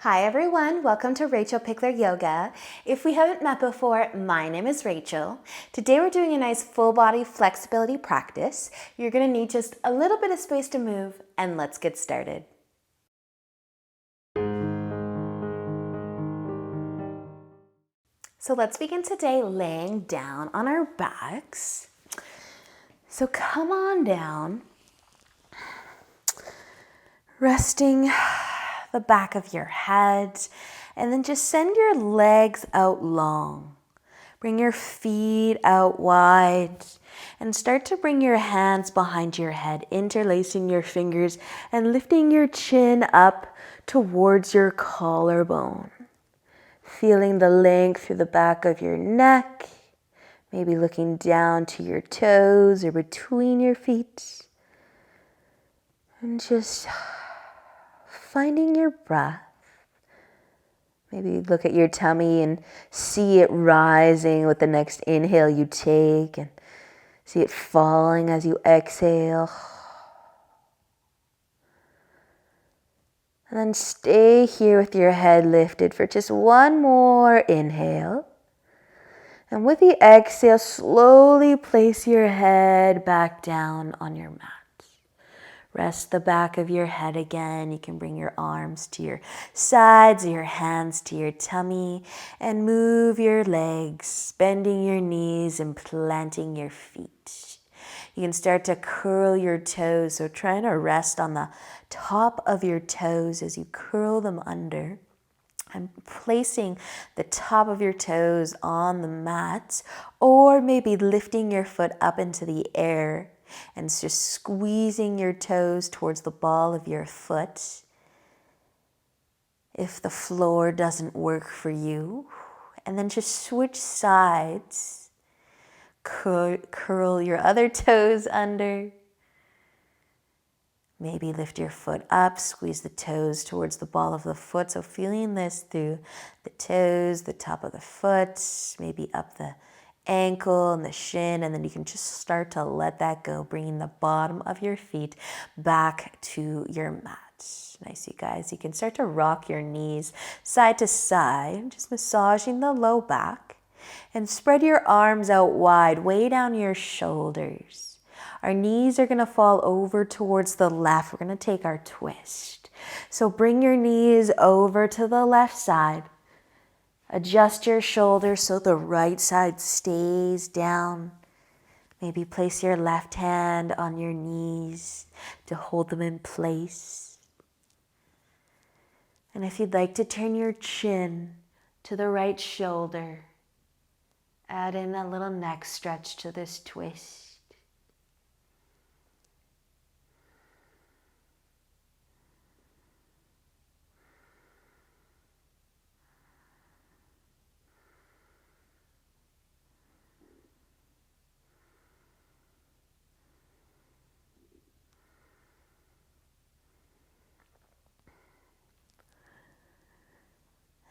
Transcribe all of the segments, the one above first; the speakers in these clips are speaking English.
Hi everyone, welcome to Rachel Pichler Yoga. If we haven't met before, my name is Rachel. Today we're doing a nice full body flexibility practice. You're going to need just a little bit of space to move, and let's get started. So let's begin today laying down on our backs. So come on down, resting the back of your head, and then just send your legs out long. Bring your feet out wide and start to bring your hands behind your head, interlacing your fingers and lifting your chin up towards your collarbone. Feeling the length through the back of your neck, maybe looking down to your toes or between your feet. And just finding your breath. Maybe look at your tummy and see it rising with the next inhale you take and see it falling as you exhale. And then stay here with your head lifted for just one more inhale. And with the exhale, slowly place your head back down on your mat. Rest the back of your head again. You can bring your arms to your sides, your hands to your tummy, and move your legs, bending your knees and planting your feet. You can start to curl your toes, so trying to rest on the top of your toes as you curl them under. And placing the top of your toes on the mat, or maybe lifting your foot up into the air and just squeezing your toes towards the ball of your foot. If the floor doesn't work for you, and then just switch sides. Curl your other toes under. Maybe lift your foot up, squeeze the toes towards the ball of the foot. So feeling this through the toes, the top of the foot, maybe up the ankle and the shin, and then you can just start to let that go, bringing the bottom of your feet back to your mat. Nice, you guys. You can start to rock your knees side to side, just massaging the low back, and spread your arms out wide, way down your shoulders. Our knees are going to fall over towards the left. We're going to take our twist. So bring your knees over to the left side. Adjust your shoulders so the right side stays down. Maybe place your left hand on your knees to hold them in place. And if you'd like to turn your chin to the right shoulder, add in a little neck stretch to this twist.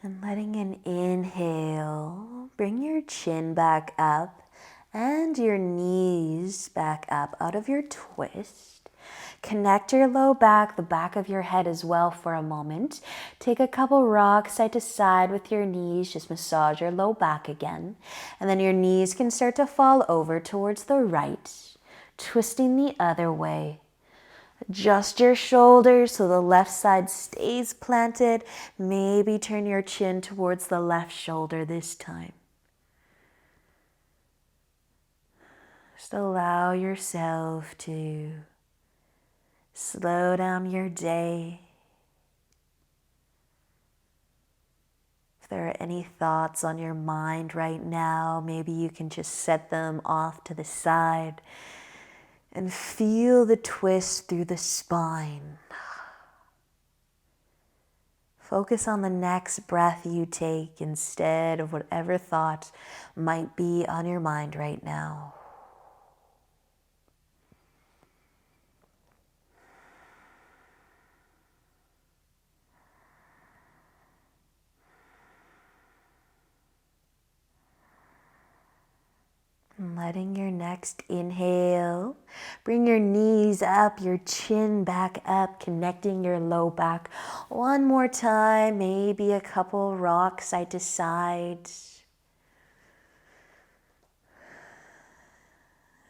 And letting an inhale, bring your chin back up and your knees back up out of your twist. Connect your low back, the back of your head as well for a moment. Take a couple rocks side to side with your knees. Just massage your low back again. And then your knees can start to fall over towards the right, twisting the other way. Adjust your shoulders so the left side stays planted. Maybe turn your chin towards the left shoulder this time. Just allow yourself to slow down your day. If there are any thoughts on your mind right now, maybe you can just set them off to the side. And feel the twist through the spine. Focus on the next breath you take instead of whatever thought might be on your mind right now. And letting your next inhale, bring your knees up, your chin back up, connecting your low back. One more time, maybe a couple rocks side to side.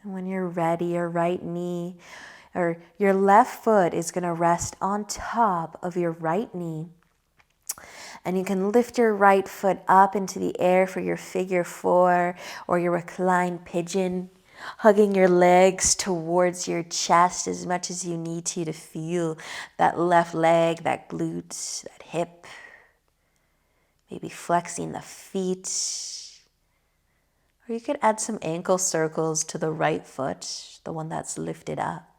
And when you're ready, your right knee or your left foot is going to rest on top of your right knee. And you can lift your right foot up into the air for your figure four or your reclined pigeon, hugging your legs towards your chest as much as you need to feel that left leg, that glute, that hip. Maybe flexing the feet. Or you could add some ankle circles to the right foot, the one that's lifted up.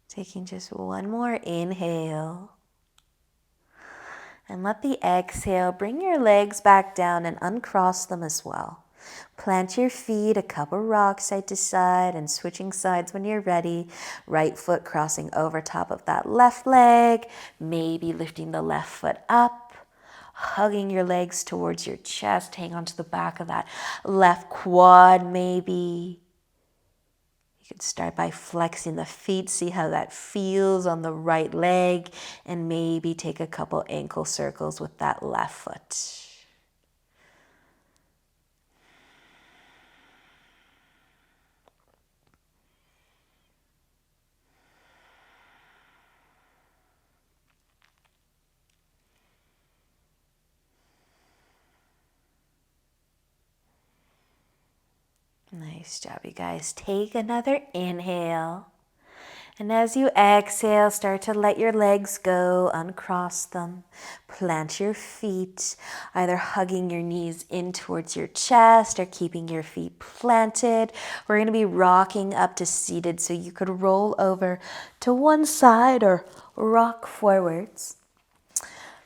Taking just one more inhale. And let the exhale bring your legs back down and uncross them as well. Plant your feet, a couple rocks side to side and switching sides when you're ready. Right foot crossing over top of that left leg. Maybe lifting the left foot up. Hugging your legs towards your chest. Hang onto the back of that left quad maybe. You could start by flexing the feet, see how that feels on the right leg, and maybe take a couple ankle circles with that left foot. Nice job, you guys. Take another inhale. And as you exhale, start to let your legs go, uncross them. Plant your feet, either hugging your knees in towards your chest or keeping your feet planted. We're going to be rocking up to seated, so you could roll over to one side or rock forwards.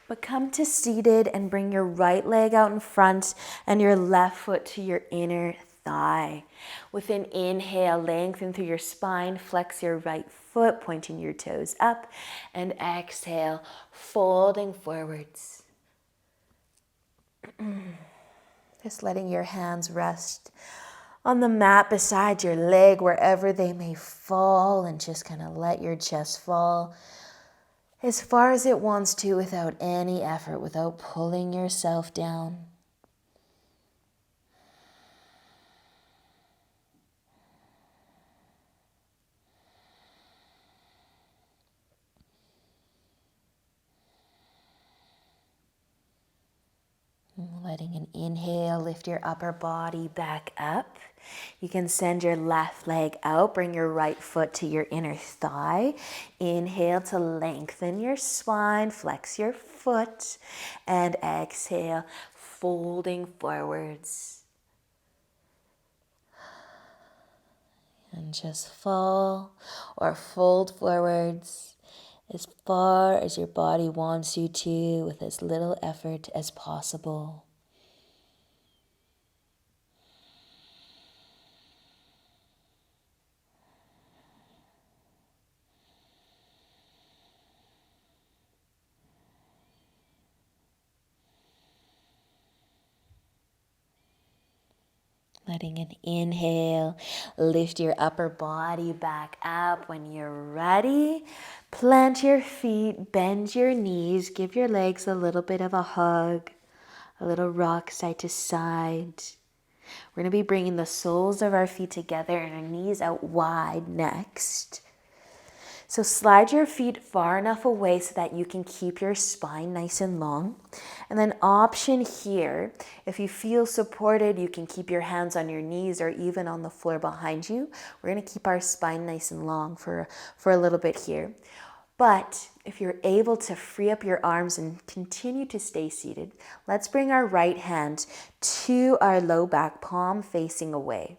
But come to seated and bring your right leg out in front and your left foot to your inner thigh. With an inhale, lengthen through your spine, flex your right foot, pointing your toes up, and exhale, folding forwards. Just letting your hands rest on the mat beside your leg, wherever they may fall, and just kind of let your chest fall as far as it wants to without any effort, without pulling yourself down. Letting an inhale lift your upper body back up. You can send your left leg out, bring your right foot to your inner thigh. Inhale to lengthen your spine, flex your foot, and exhale, folding forwards. And just fall or fold forwards as far as your body wants you to, with as little effort as possible. Letting an inhale lift your upper body back up. When you're ready, plant your feet, bend your knees, give your legs a little bit of a hug, a little rock side to side. We're going to be bringing the soles of our feet together and our knees out wide next. So slide your feet far enough away so that you can keep your spine nice and long. And then option here, if you feel supported, you can keep your hands on your knees or even on the floor behind you. We're going to keep our spine nice and long for a little bit here. But if you're able to free up your arms and continue to stay seated, let's bring our right hand to our low back, palm facing away.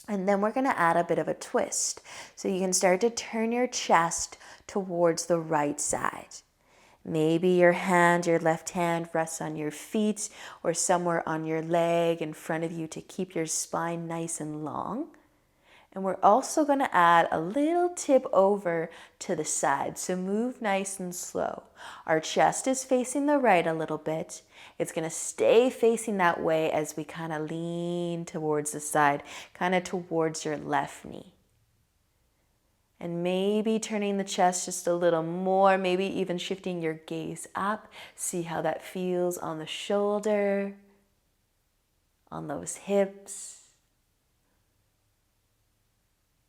And then we're going to add a bit of a twist. So you can start to turn your chest towards the right side. Maybe your left hand rests on your feet or somewhere on your leg in front of you to keep your spine nice and long. And we're also going to add a little tip over to the side. So move nice and slow. Our chest is facing the right a little bit. It's going to stay facing that way as we kind of lean towards the side, kind of towards your left knee. And maybe turning the chest just a little more, maybe even shifting your gaze up. See how that feels on the shoulder, on those hips.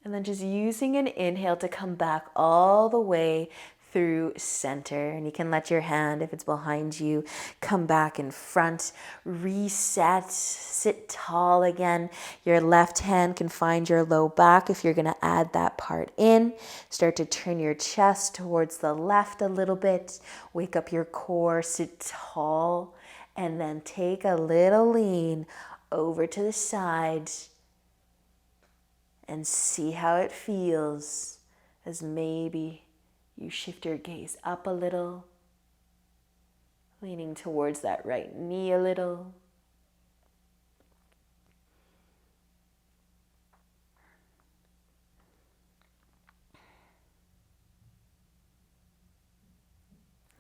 And then just using an inhale to come back all the way through center. And you can let your hand, if it's behind you, come back in front. Reset, sit tall again. Your left hand can find your low back if you're going to add that part in. Start to turn your chest towards the left a little bit. Wake up your core, sit tall. And then take a little lean over to the side. And see how it feels as maybe you shift your gaze up a little, leaning towards that right knee a little.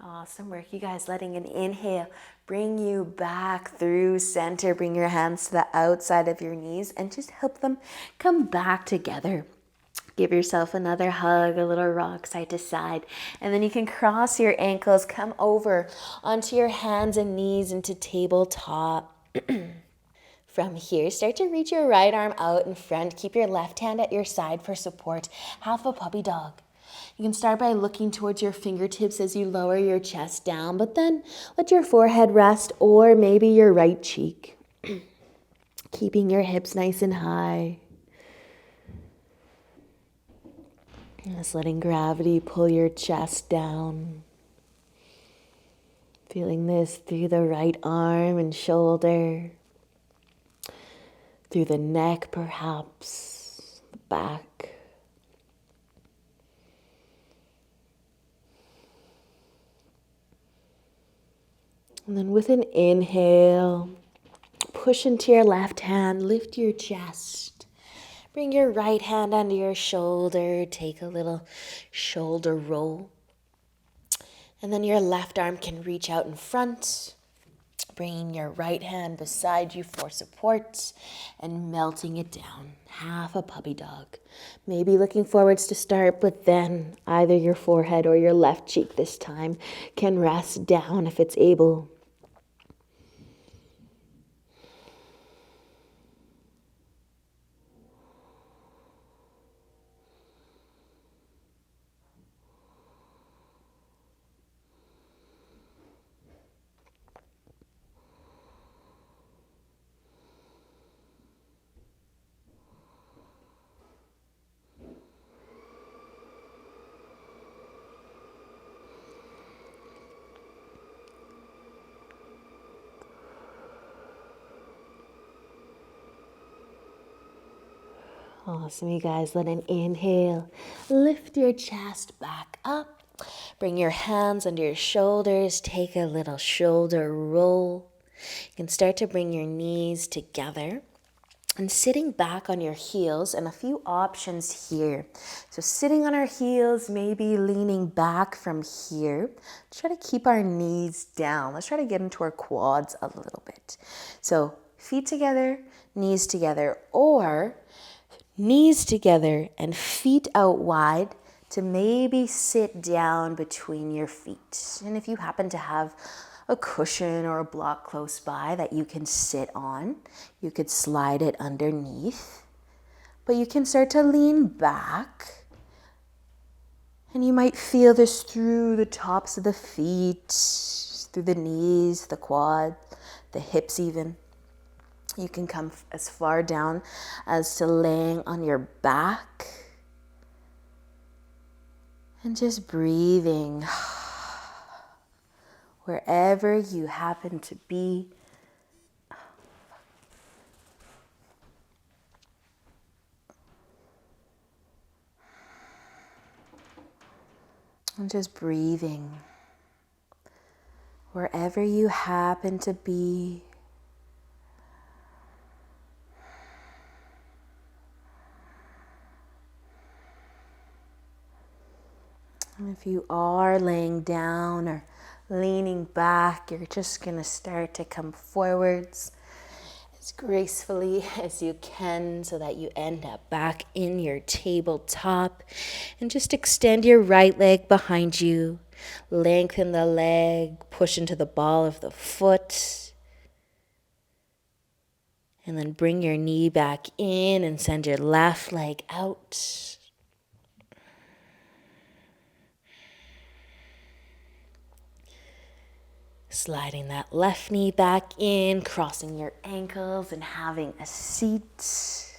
Awesome work, you guys. Letting an inhale bring you back through center. Bring your hands to the outside of your knees and just help them come back together. Give yourself another hug, a little rock side to side. And then you can cross your ankles, come over onto your hands and knees into tabletop. From here, start to reach your right arm out in front. Keep your left hand at your side for support. Half a puppy dog. You can start by looking towards your fingertips as you lower your chest down, but then let your forehead rest or maybe your right cheek. Keeping your hips nice and high. Just letting gravity pull your chest down. Feeling this through the right arm and shoulder. Through the neck, perhaps, the back. And then with an inhale, push into your left hand, lift your chest. Bring your right hand under your shoulder, take a little shoulder roll. And then your left arm can reach out in front, bringing your right hand beside you for support and melting it down. Half a puppy dog. Maybe looking forwards to start, but then either your forehead or your left cheek this time can rest down if it's able. Awesome, you guys. Let an inhale. Lift your chest back up. Bring your hands under your shoulders. Take a little shoulder roll. You can start to bring your knees together. And sitting back on your heels, and a few options here. So sitting on our heels, maybe leaning back from here. Try to keep our knees down. Let's try to get into our quads a little bit. So feet together, knees together, or knees together and feet out wide to maybe sit down between your feet. And if you happen to have a cushion or a block close by that you can sit on, you could slide it underneath. But you can start to lean back. And you might feel this through the tops of the feet, through the knees, the quad, the hips even. You can come as far down as to laying on your back. And just breathing wherever you happen to be. And just breathing. wherever you happen to be. And if you are laying down or leaning back, you're just going to start to come forwards as gracefully as you can so that you end up back in your tabletop. And just extend your right leg behind you. Lengthen the leg, push into the ball of the foot. And then bring your knee back in and send your left leg out. Sliding that left knee back in, crossing your ankles and having a seat.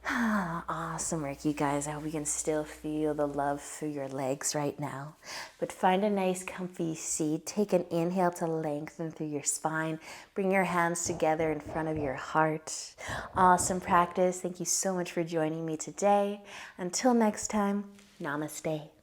Awesome work, you guys. I hope you can still feel the love through your legs right now. But find a nice comfy seat. Take an inhale to lengthen through your spine. Bring your hands together in front of your heart. Awesome practice. Thank you so much for joining me today. Until next time, namaste.